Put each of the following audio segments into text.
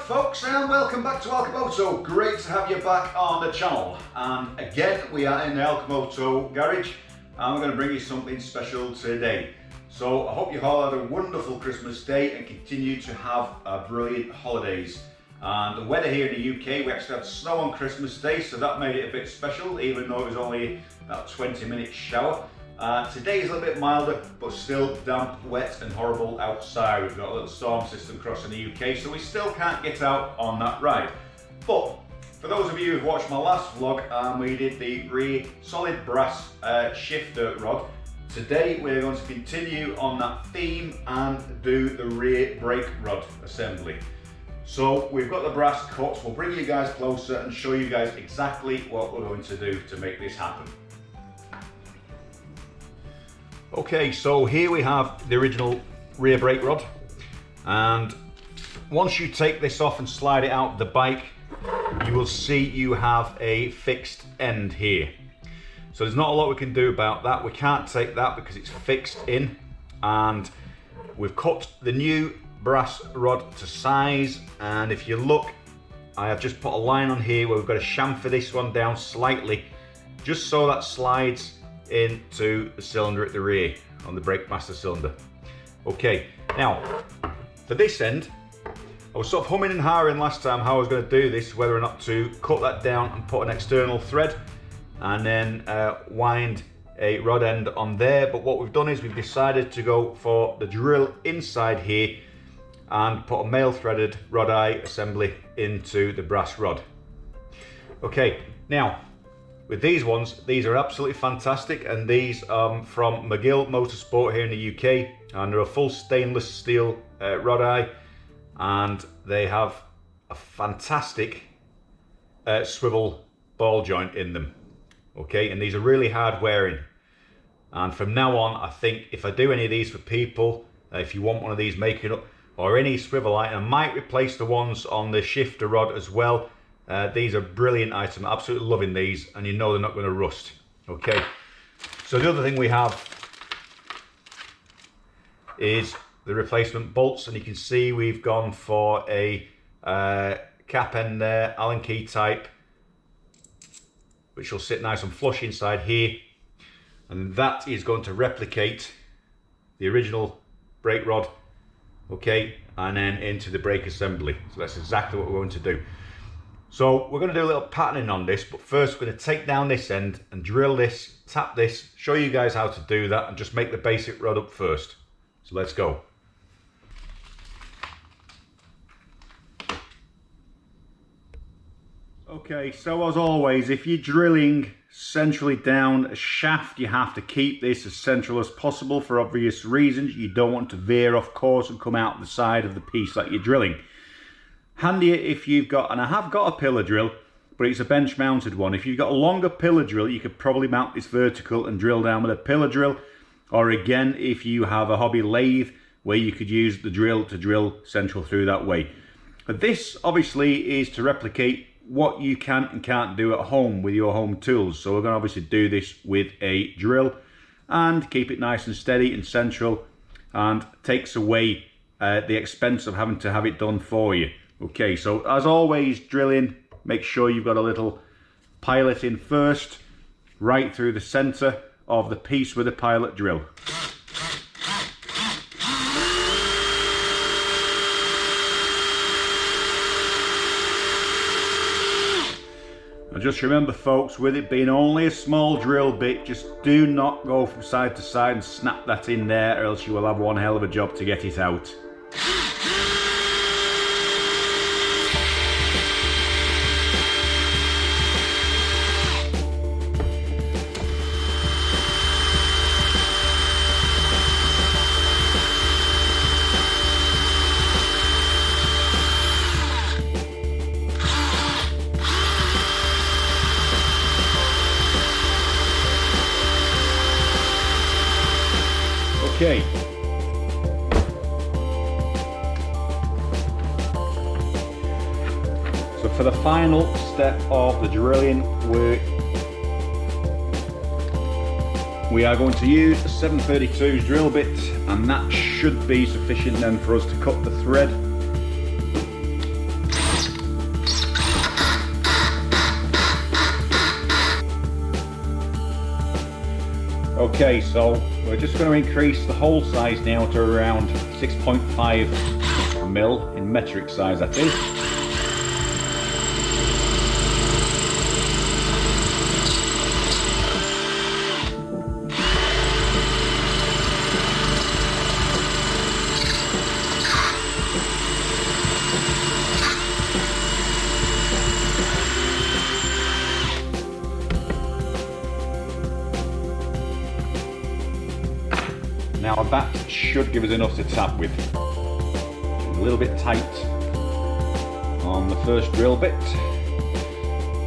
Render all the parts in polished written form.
folks, and welcome back to ALCHEMOTO. Great to have you back on the channel. And again, we are in the ALCHEMOTO garage and we're going to bring you something special today. So I hope you all had a wonderful Christmas day and continue to have brilliant holidays. And the weather here in the UK, we actually had snow on Christmas Day, so that made it a bit special, even though it was only that 20-minute shower. Today is a little bit milder, but still damp, wet and horrible outside. We've got a little storm system crossing the UK, so we still can't get out on that ride. But for those of you who've watched my last vlog, we did the rear solid brass shifter rod. Today we're going to continue on that theme and do the rear brake rod assembly. So we've got the brass cuts. We'll bring you guys closer and show you guys exactly what we're going to do to make this happen. Okay, so here we have the original rear brake rod, and once you take this off and slide it out the bike, you will see you have a fixed end here. So there's not a lot we can do about that. We can't take that because it's fixed in, and we've cut the new brass rod to size. And if you look, I have just put a line on here where we've got to chamfer this one down slightly, just so that slides into the cylinder at the rear on the brake master cylinder. Okay, now for this end, I was sort of humming and hawing last time how I was going to do this, whether or not to cut that down and put an external thread and then wind a rod end on there. But what we've done is we've decided to go for the drill inside here and put a male threaded rod eye assembly into the brass rod. Okay, now with these ones, these are absolutely fantastic, and these are from McGill Motorsport here in the UK, and they're a full stainless steel rod eye, and they have a fantastic swivel ball joint in them. Okay, and these are really hard wearing, and from now on I think if I do any of these for people, if you want one of these making up or any swivel item, I might replace the ones on the shifter rod as well. These are brilliant items, absolutely loving these, and you know they're not going to rust. Okay, so the other thing we have is the replacement bolts, and you can see we've gone for a cap end there, Allen key type, which will sit nice and flush inside here, and that is going to replicate the original brake rod. Okay, and then into the brake assembly. So that's exactly what we're going to do. So we're going to do a little patterning on this, but first we're going to take down this end and drill this, tap this, show you guys how to do that, and just make the basic rod up first. So let's go. Okay, so as always, if you're drilling centrally down a shaft, you have to keep this as central as possible for obvious reasons. You don't want to veer off course and come out the side of the piece that you're drilling. Handier if you've got, and I have got a pillar drill, but it's a bench mounted one. If you've got a longer pillar drill, you could probably mount this vertical and drill down with a pillar drill. Or again, if you have a hobby lathe where you could use the drill to drill central through that way. But this obviously is to replicate what you can and can't do at home with your home tools. So we're going to obviously do this with a drill and keep it nice and steady and central, and takes away the expense of having to have it done for you. Okay, so as always, drilling, make sure you've got a little pilot in first, right through the center of the piece with a pilot drill. And just remember folks, with it being only a small drill bit, just do not go from side to side and snap that in there, or else you will have one hell of a job to get it out. Okay. So for the final step of the drilling, we are going to use a 732 drill bit, and that should be sufficient then for us to cut the thread. Okay, so we're just going to increase the hole size now to around 6.5 mil in metric size, that is. Now that should give us enough to tap with. A little bit tight on the first drill bit.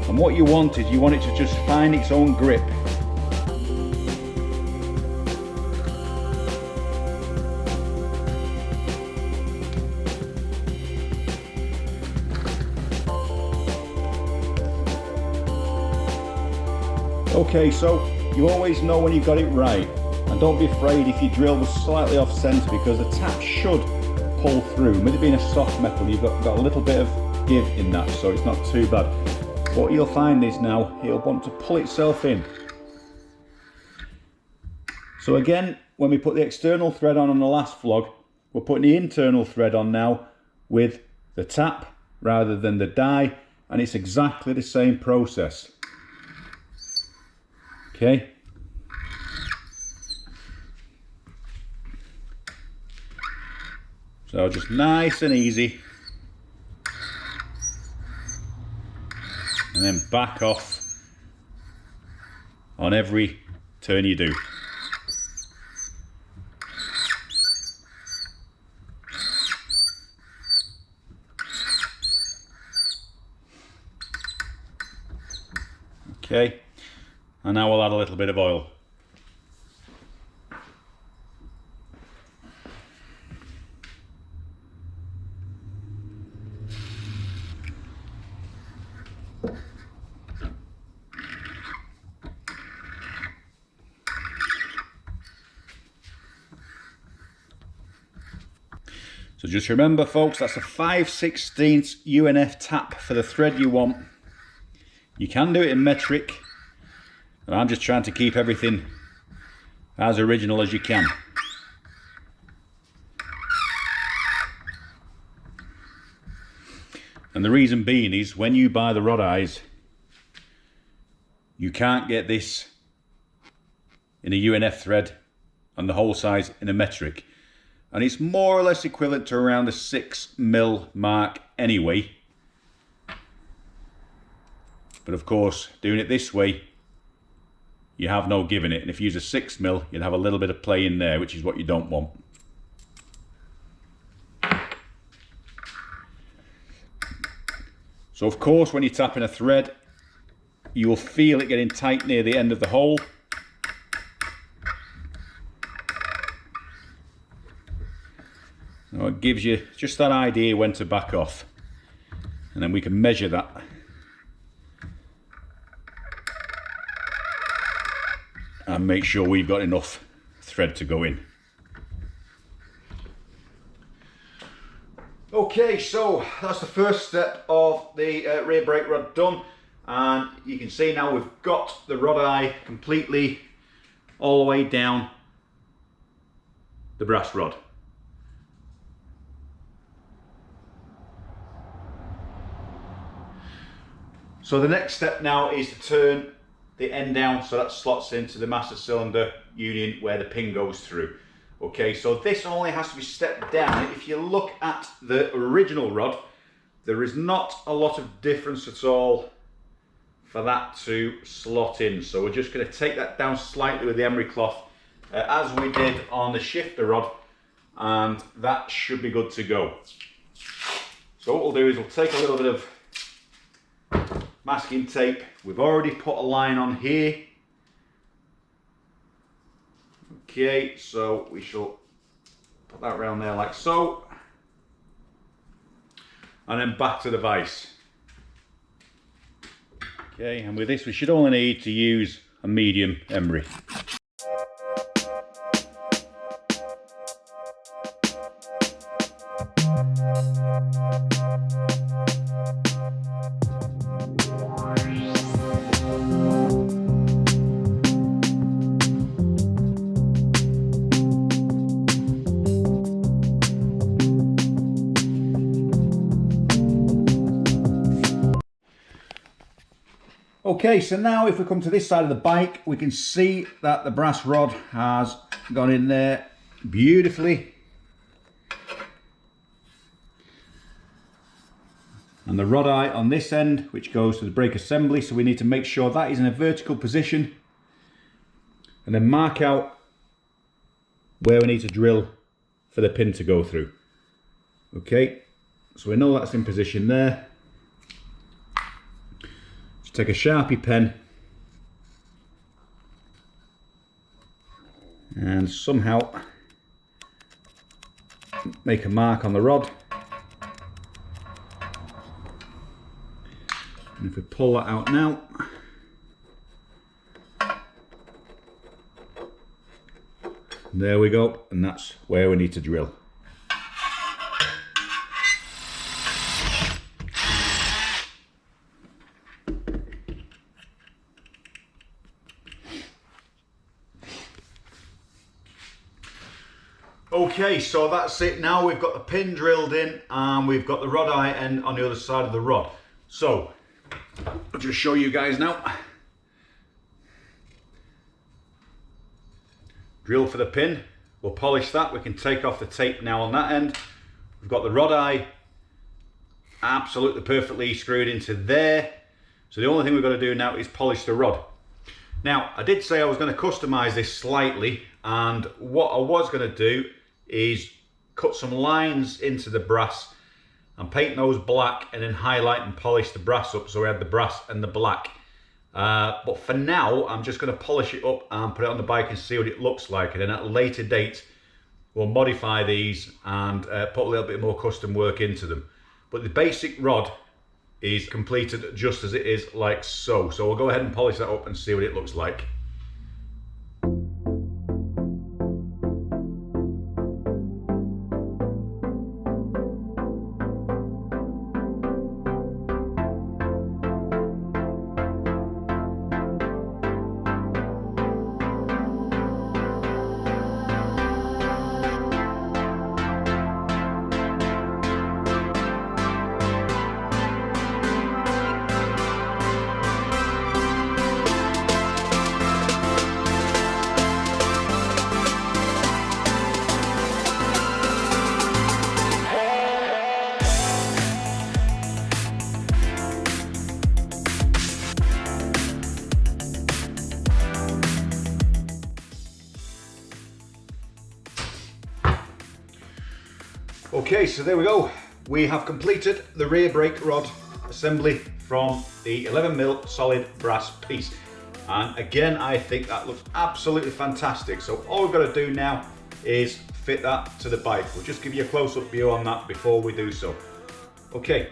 And what you want is you want it to just find its own grip. Okay, so you always know when you've got it right. And don't be afraid if your drill was slightly off centre, because the tap should pull through. With it being a soft metal, you've got a little bit of give in that, so it's not too bad. What you'll find is now it'll want to pull itself in. So again, when we put the external thread on the last vlog, we're putting the internal thread on now with the tap rather than the die, and it's exactly the same process. Okay. So just nice and easy, and then back off on every turn you do. Okay, and now we'll add a little bit of oil. So just remember, folks, that's a 5/16 UNF tap for the thread you want. You can do it in metric, and I'm just trying to keep everything as original as you can. And the reason being is when you buy the rod eyes, you can't get this in a UNF thread and the hole size in a metric. And it's more or less equivalent to around the 6 mil mark anyway. But of course, doing it this way, you have no give in it. And if you use a 6 mil, you'd have a little bit of play in there, which is what you don't want. So of course, when you're tapping a thread, you will feel it getting tight near the end of the hole. So it gives you just that idea when to back off, and then we can measure that. And make sure we've got enough thread to go in. Okay, so that's the first step of the rear brake rod done, and you can see now we've got the rod eye completely all the way down the brass rod. So the next step now is to turn the end down so that slots into the master cylinder union where the pin goes through. Okay, so this only has to be stepped down. If you look at the original rod, there is not a lot of difference at all for that to slot in. So we're just going to take that down slightly with the emery cloth as we did on the shifter rod, and that should be good to go. So what we'll do is we'll take a little bit of masking tape. We've already put a line on here. Okay, so we shall put that around there like so, and then back to the vise. Okay, and with this we should only need to use a medium emery. Okay, so now if we come to this side of the bike, we can see that the brass rod has gone in there beautifully. And the rod eye on this end, which goes to the brake assembly, so we need to make sure that is in a vertical position. And then mark out where we need to drill for the pin to go through. Okay, so we know that's in position there. Just take a Sharpie pen and somehow make a mark on the rod. And if we pull that out now, there we go, and that's where we need to drill. Okay, so that's it now. We've got the pin drilled in and we've got the rod eye end on the other side of the rod. So I'll just show you guys now. Drill for the pin, we'll polish that. We can take off the tape now on that end. We've got the rod eye absolutely perfectly screwed into there. So the only thing we've got to do now is polish the rod. Now, I did say I was going to customize this slightly, and what I was going to do is cut some lines into the brass and paint those black and then highlight and polish the brass up so we had the brass and the black. But for now, I'm just going to polish it up and put it on the bike and see what it looks like. And then at a later date, we'll modify these and put a little bit more custom work into them. But the basic rod is completed just as it is, like so. So we'll go ahead and polish that up and see what it looks like. Okay, so there we go. We have completed the rear brake rod assembly from the 11mm solid brass piece. And again, I think that looks absolutely fantastic. So all we've got to do now is fit that to the bike. We'll just give you a close-up view on that before we do so. Okay.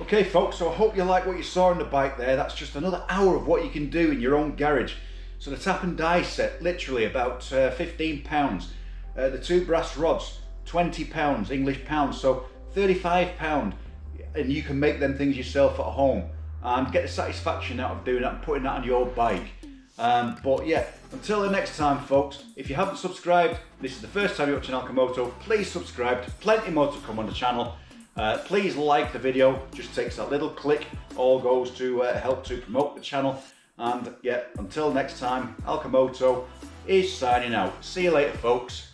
Okay folks, so I hope you like what you saw on the bike there. That's just another hour of what you can do in your own garage. So the tap and die set, literally about £15. The two brass rods, £20 English pounds, so £35. and you can make them things yourself at home and get the satisfaction out of doing that and putting that on your bike. But yeah, until the next time folks, if you haven't subscribed, this is the first time you're watching ALCHEMOTO, please subscribe. Plenty more to come on the channel. Please like the video, just takes that little click, all goes to help to promote the channel. And yeah, until next time, ALCHEMOTO is signing out. See you later folks.